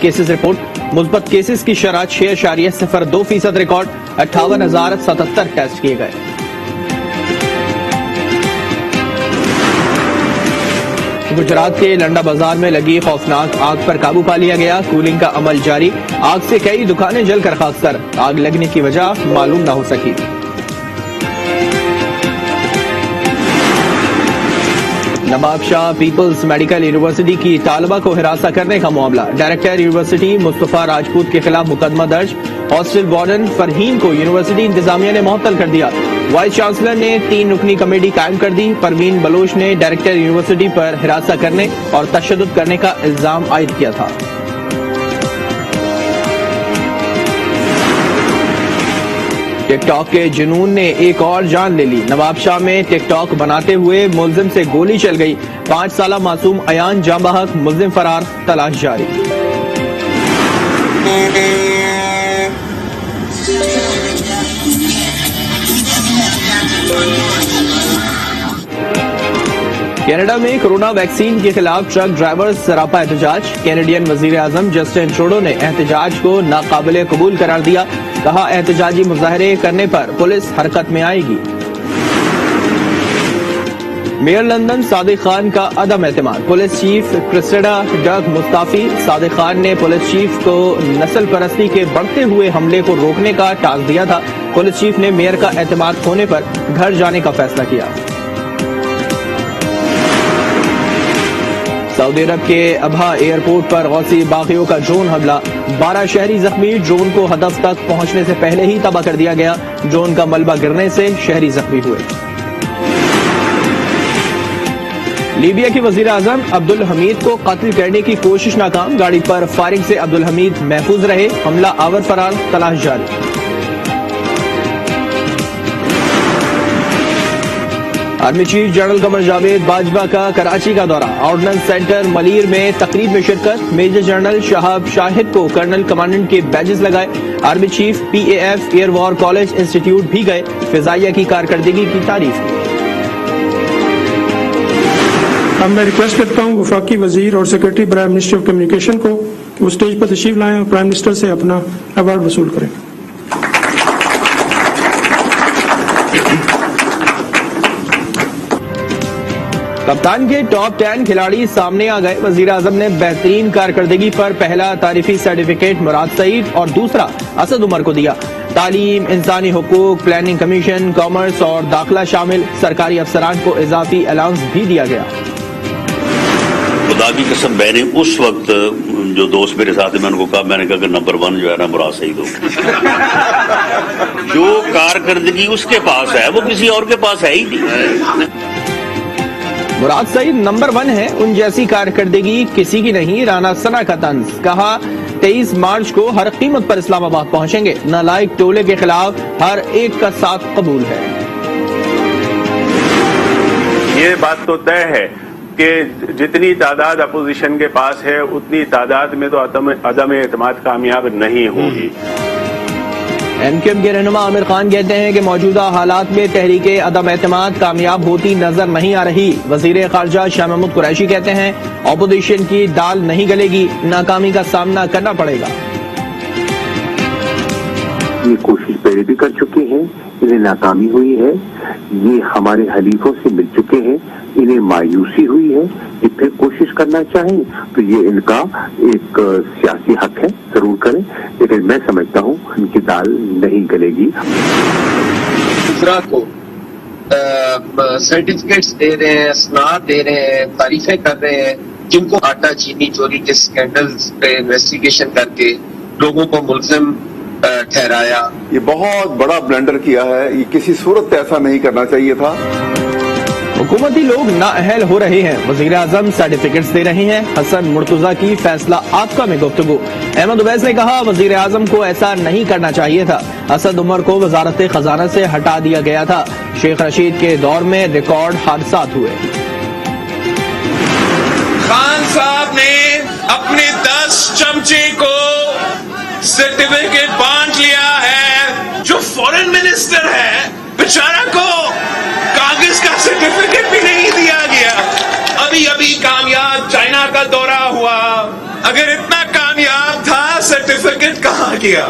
Cases report. मुस्बत cases की शरह 6.02% रिकॉर्ड। 58,077 टेस्ट किए गए। गुजरात के लंडा बाजार में लगी खौफनाक आग पर काबू पा लिया गया। कूलिंग का अमल जारी। आग से कई दुकानें जलकर खाकसर। आग लगने की वजह मालूम न हो सकी। Nawab Shah peoples medical university की तालबा को हिरासत करने का मामला। डायरेक्टर यूनिवर्सिटी मुस्तफा राजपूत के खिलाफ मुकदमा दर्ज। हॉस्टल वार्डन फरहीम को यूनिवर्सिटी इंतजामिया ने मुअत्तल कर दिया। वाइस चांसलर ने 3 रुकनी कमेटी कायम कर दी। परवीन बलोच ने डायरेक्टर यूनिवर्सिटी पर हिरासत करने और तशद्दुद करने का इल्जाम आयद किया था। टिक टॉक के जुनून ने एक और जान ले ली। नवाब शाह में टिक टॉक बनाते हुए मुलजिम से गोली चल गई। 5 साला मासूम अयान जाँ बहक, मुलजिम फरार, तलाश जारी। कनाडा में कोरोना वैक्सीन के खिलाफ ट्रक ड्राइवर्स सरापा एहतजाज। कैनेडियन वजीर आजम जस्टिन ट्रूडो ने एहतजाज को नाकाबिले कबूल करार दिया। कहा, एहतजाजी मुजाहरे करने पर पुलिस हरकत में आएगी। मेयर लंदन सादिक खान का अदम एतमाद। पुलिस चीफ क्रिस्टेडा डग मुस्ताफी। सादिक खान ने पुलिस चीफ को नस्ल परस्ती के बढ़ते हुए हमले को रोकने का टास्क दिया था। पुलिस चीफ ने मेयर का एतमाद खोने पर घर जाने का फैसला किया। सऊदी अरब के अबहा एयरपोर्ट पर गौसी बागियों का ड्रोन हमला। 12 शहरी जख्मी। ड्रोन को हदफ तक पहुंचने से पहले ही तबाह कर दिया गया। ड्रोन का मलबा गिरने से शहरी जख्मी हुए। लीबिया के वजीर आजम अब्दुल हमीद को कत्ल करने की कोशिश नाकाम। गाड़ी पर फायरिंग से अब्दुल हमीद महफूज रहे। हमला आवर फरार, तलाश जारी। Army chief general Qamar Javed Bajwa का कराची का दौरा। ऑर्डिनेंस सेंटर मलीर में तकरीब में शिरकत। मेजर जनरल शहाब शाहिद को कर्नल कमांडेंट के बैजेस लगाए। Army chief PAF air war college institute भी गए। फिजाइया की कारकर्दगी की तारीफ की। अब मैं रिक्वेस्ट करता हूँ वफाकी वजीर और secretary prime minister of communication को कि वो स्टेज पर तशरीफ लाएं और प्राइम मिनिस्टर से अपना अवार्ड वसूल करें। कप्तान के टॉप 10 खिलाड़ी सामने आ गए। वजीर आजम ने बेहतरीन कारकर्दगी पर पहला तारीफी सर्टिफिकेट मुराद सईद और दूसरा असद उमर को दिया। तालीम, इंसानी हुकूक, प्लानिंग कमीशन, कॉमर्स और दाखिला शामिल सरकारी अफसरान को इजाफी अलाउंस भी दिया गया। खुदा की कसम, मैंने उस वक्त जो दोस्त मेरे साथ में उनको कहा, मैंने कहा कि नंबर 1 जो है ना मुराद सईद हो। जो कारकर्दगी उसके पास है वो किसी और के पास है ही नहीं। मुराद सईद नंबर 1 है। उन जैसी कारकर्दगी किसी की नहीं। राना सना का तंज। कहा, 23 मार्च को हर कीमत पर इस्लामाबाद पहुंचेंगे। नालायक टोले के खिलाफ हर एक का साथ कबूल है। ये बात तो तय है कि जितनी तादाद अपोजिशन के पास है उतनी तादाद में तो अदम एतमाद कामयाब नहीं होगी। MQM के रहनुमा आमिर खान कहते हैं कि मौजूदा हालात में तहरीके अदम एतमाद कामयाब होती नजर नहीं आ रही। वजीर खारजा शाह महमूद कुरैशी कहते हैं, अपोजिशन की दाल नहीं गलेगी, नाकामी का सामना करना पड़ेगा। ये कोशिश पहले भी कर चुके हैं, इन्हें नाकामी हुई है। ये हमारे हलीफों से मिल चुके हैं, इन्हें मायूसी हुई है। ये फिर कोशिश करना चाहें तो ये इनका एक सियासी हक है, जरूर करें, लेकिन मैं समझता हूँ इनकी दाल नहीं गलेगी। गुजरात को सर्टिफिकेट्स दे रहे हैं, स्नात दे रहे हैं, तारीफें कर रहे हैं, जिनको आटा चीनी चोरी के स्कैंडल्स पे इन्वेस्टिगेशन करके लोगों को मुल्जिम ठहराया। ये बहुत बड़ा ब्लंडर किया है। ये किसी सूरत ऐसा नहीं करना चाहिए था। हुकूमती लोग नाअहल हो रहे हैं। वजीर आजम सर्टिफिकेट्स दे रहे हैं। हसन मुर्तजा की फैसला आपका में गुफ्तगू। अहमद उवैस ने कहा, वजीर आजम को ऐसा नहीं करना चाहिए था। असद उमर को वजारत खजाना से हटा दिया गया था। शेख रशीद के दौर में रिकॉर्ड हादसात हुए। खान साहब ने अपने 10 चमचे को सर्टिफिकेट बांट लिया है। जो फॉरेन मिनिस्टर है बेचारा को कागज का सर्टिफिकेट भी नहीं दिया गया। अभी कामयाब चाइना का दौरा हुआ। अगर इतना कामयाब किया।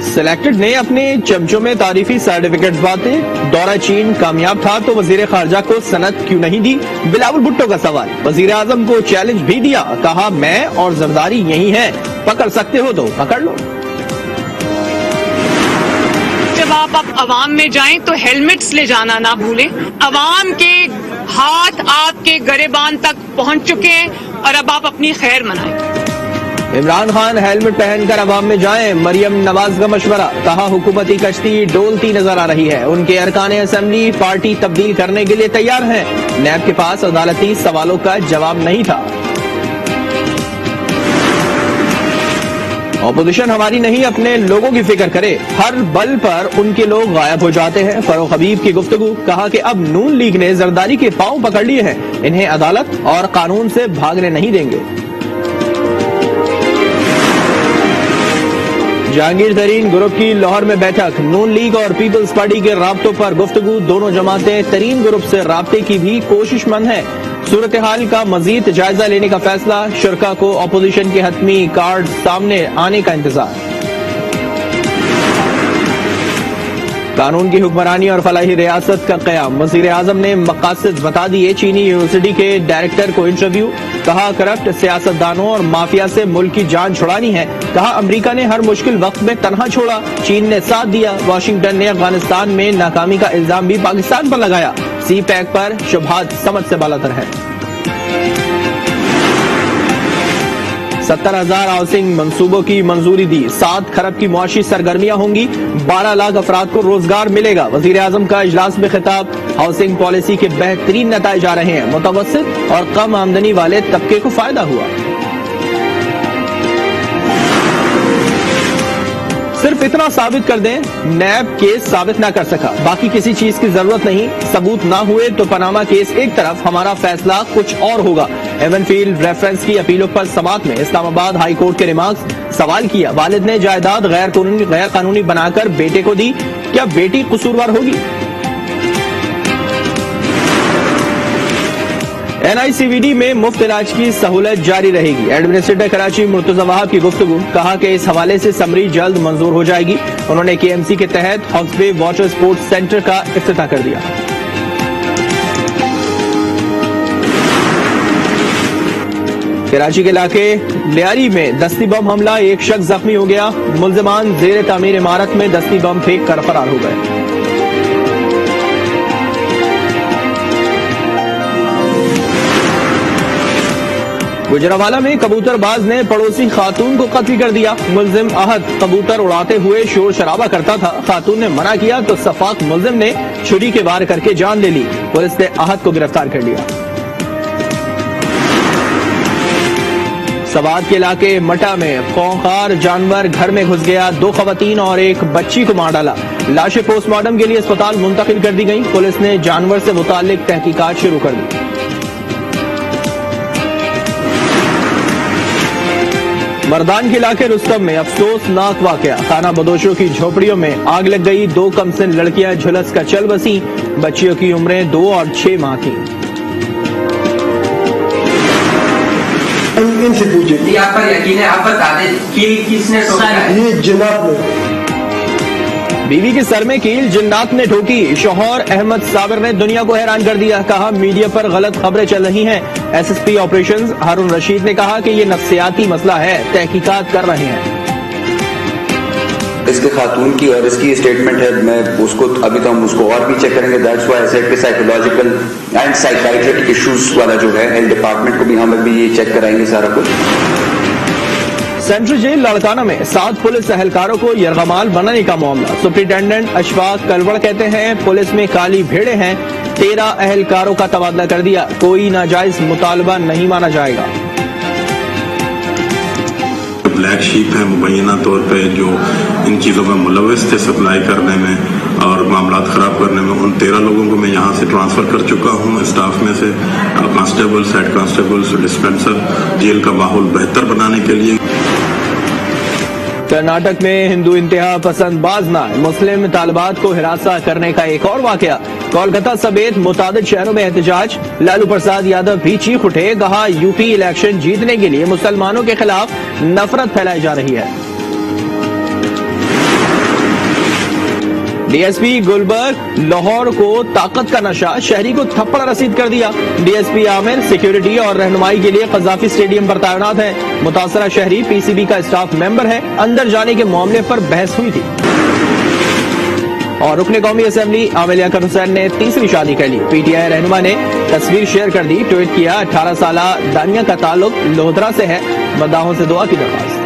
सिलेक्टेड ने अपने चमचों में तारीफी सर्टिफिकेट बांटे। दौरा चीन कामयाब था तो वजीर खारजा को सनद क्यों नहीं दी? बिलावल भुट्टो का सवाल। वजीर आजम को चैलेंज भी दिया, कहा मैं और जरदारी यही हैं, पकड़ सकते हो तो पकड़ लो। जब आप अवाम में जाएं तो हेलमेट्स ले जाना ना भूलें। अवाम के हाथ आपके गरेबान तक पहुंच चुके हैं और अब आप अपनी खैर मनाएं। इमरान खान हेलमेट पहनकर अवाम में जाएं, मरियम नवाज का मशवरा। कहा हुकूमती कश्ती डोलती नजर आ रही है, उनके अरकान असेंबली पार्टी तब्दील करने के लिए तैयार हैं। नैब के पास अदालती सवालों का जवाब नहीं था। ऑपोजिशन हमारी नहीं, अपने लोगों की फिक्र करे, हर बल पर उनके लोग गायब हो जाते हैं। फरूख हबीब की गुफ्तगू। कहा कि अब नून लीग ने जरदारी के पांव पकड़ लिए हैं, इन्हें अदालत और कानून से भागने नहीं देंगे। जहांगीर तरीन ग्रुप की लाहौर में बैठक। नून लीग और पीपल्स पार्टी के राब्तों पर गुफ्तगू। दोनों जमातें तरीन ग्रुप से राब्ते की भी कोशिशमंद हैं। सूरत हाल का मजीद जायजा लेने का फैसला। शुरका को अपोजिशन के हतमी कार्ड सामने आने का इंतजार। कानून की हुक्मरानी और फलाही रियासत का क़याम। वज़ीर आज़म ने मक़ासिद बता दिए। चीनी यूनिवर्सिटी के डायरेक्टर को इंटरव्यू। कहा करप्ट सियासतदानों और माफिया से मुल्क की जान छुड़ानी है। कहा अमेरिका ने हर मुश्किल वक्त में तनहा छोड़ा, चीन ने साथ दिया। वाशिंगटन ने अफगानिस्तान में नाकामी का इल्जाम भी पाकिस्तान पर लगाया। सी पैक पर शुबहात समझ से बालातर है। 70,000 हाउसिंग मंसूबों की मंजूरी दी। 7 खरब की मुआशी सरगर्मियां होंगी। 12 लाख अफराद को रोजगार मिलेगा। वजीर आजम का इजलास में खिताब। हाउसिंग पॉलिसी के बेहतरीन नताइज आ रहे हैं। मुतवस्सित और कम आमदनी वाले तबके को फायदा हुआ। सिर्फ इतना साबित कर दें, नैब केस साबित ना कर सका, बाकी किसी चीज की जरूरत नहीं। सबूत ना हुए तो पनामा केस एक तरफ, हमारा फैसला कुछ और होगा। एवनफील्ड रेफरेंस की अपीलों पर समात में इस्लामाबाद हाई कोर्ट के रिमार्क्स। सवाल किया, वालिद ने जायदाद गैर कानूनी बनाकर बेटे को दी, क्या बेटी कसूरवार होगी? NICVD में मुफ्त इलाज की सहूलत जारी रहेगी। एडमिनिस्ट्रेटर कराची मुर्तजा वहाब की गुफ्तगू। कहा कि इस हवाले से समरी जल्द मंजूर हो जाएगी। उन्होंने KMC के तहत हॉक्सबे वाटर स्पोर्ट्स सेंटर का इफ्तिताह कर दिया। कराची के इलाके लियारी में दस्ती बम हमला। एक शख्स जख्मी हो गया। मुल्जिमान जेर तामीर इमारत में दस्ती बम फेंक कर फरार हो गए। गुजरावाला में कबूतरबाज ने पड़ोसी खातून को कत्ल कर दिया। मुल्जिम आहत कबूतर उड़ाते हुए शोर शराबा करता था। खातून ने मना किया तो सफाक मुल्जिम ने छुरी के वार करके जान ले ली। पुलिस ने आहत को गिरफ्तार कर लिया। सवात के इलाके मटा में खौफनाक जानवर घर में घुस गया। 2 खवातीन और एक बच्ची को मार डाला। लाशें पोस्टमार्टम के लिए अस्पताल मुंतकिल कर दी गई। पुलिस ने जानवर से मुताल्लिक तहकीकात शुरू कर दी। मर्दान के इलाके रुस्तम में अफसोसनाक वाकया। खाना बदोशों की झोपड़ियों में आग लग गई। 2 कमसिन लड़कियां झुलस कर चल बसी। बच्चियों की उम्रें 2 और 6 माह थी। इनसे पूछे, आप पर यकीन है, आप बता दें कि किसने ठोका है? ये जिन्नात ने। बीवी के सर में कील जिन्नात ने ठोकी। शौहर अहमद साबिर ने दुनिया को हैरान कर दिया। कहा मीडिया पर गलत खबरें चल रही हैं। SSP ऑपरेशंस हारून रशीद ने कहा कि ये नफ्सियाती मसला है, तहकीकात कर रहे हैं। इसके खातून की और इसकी स्टेटमेंट है, मैं उसको अभी तो हम उसको और भी चेक करेंगे। दैट्स व्हाई आई सेड कि साइकोलॉजिकल एंड साइकाइट्रिक इश्यूज वाला जो है हेल्थ डिपार्टमेंट को भी हम अभी ये चेक कराएंगे सारा कुछ। सेंट्रल जेल लाड़काना में 7 पुलिस एहलकारों को यरगमाल बनाने का मामला। सुप्रिंटेंडेंट अशफाक कलवड़ कहते हैं पुलिस में काली भेड़े हैं। 13 एहलकारों का तबादला कर दिया। कोई नाजायज मुतालबा नहीं माना जाएगा। ब्लैक शीप है मुबैना तौर पे जो इन चीज़ों में मुलविस थे सप्लाई करने में और मामला खराब करने में, उन 13 लोगों को मैं यहाँ से ट्रांसफर कर चुका हूँ। स्टाफ में से constables, head constables, dispenser, jail का माहौल बेहतर बनाने के लिए। कर्नाटक में हिंदू इंतहा पसंद बाजना मुस्लिम तालिबात को हिरासा करने का एक और वाकया। कोलकाता समेत मुतादिद शहरों में एहतजाज। लालू प्रसाद यादव भी चीख उठे। कहा यूपी इलेक्शन जीतने के लिए मुसलमानों के खिलाफ नफरत फैलाई जा रही है। DSP गुलबर्ग लाहौर को ताकत का नशा, शहरी को थप्पड़ रसीद कर दिया। DSP आमिर सिक्योरिटी और रहनुमाई के लिए कज़ाफी स्टेडियम पर तैनात है। मुतासरा शहरी PCB का स्टाफ मेंबर है। अंदर जाने के मामले पर बहस हुई थी। और रुकने कौमी असेंबली आमिर याकर हुसैन ने तीसरी शादी कर ली। PTI रहनुमा ने तस्वीर शेयर कर दी, ट्वीट किया 18 साल दानिया का ताल्लुक लोहदरा से है, मद्दाहों से दुआ की दरख्वास्त।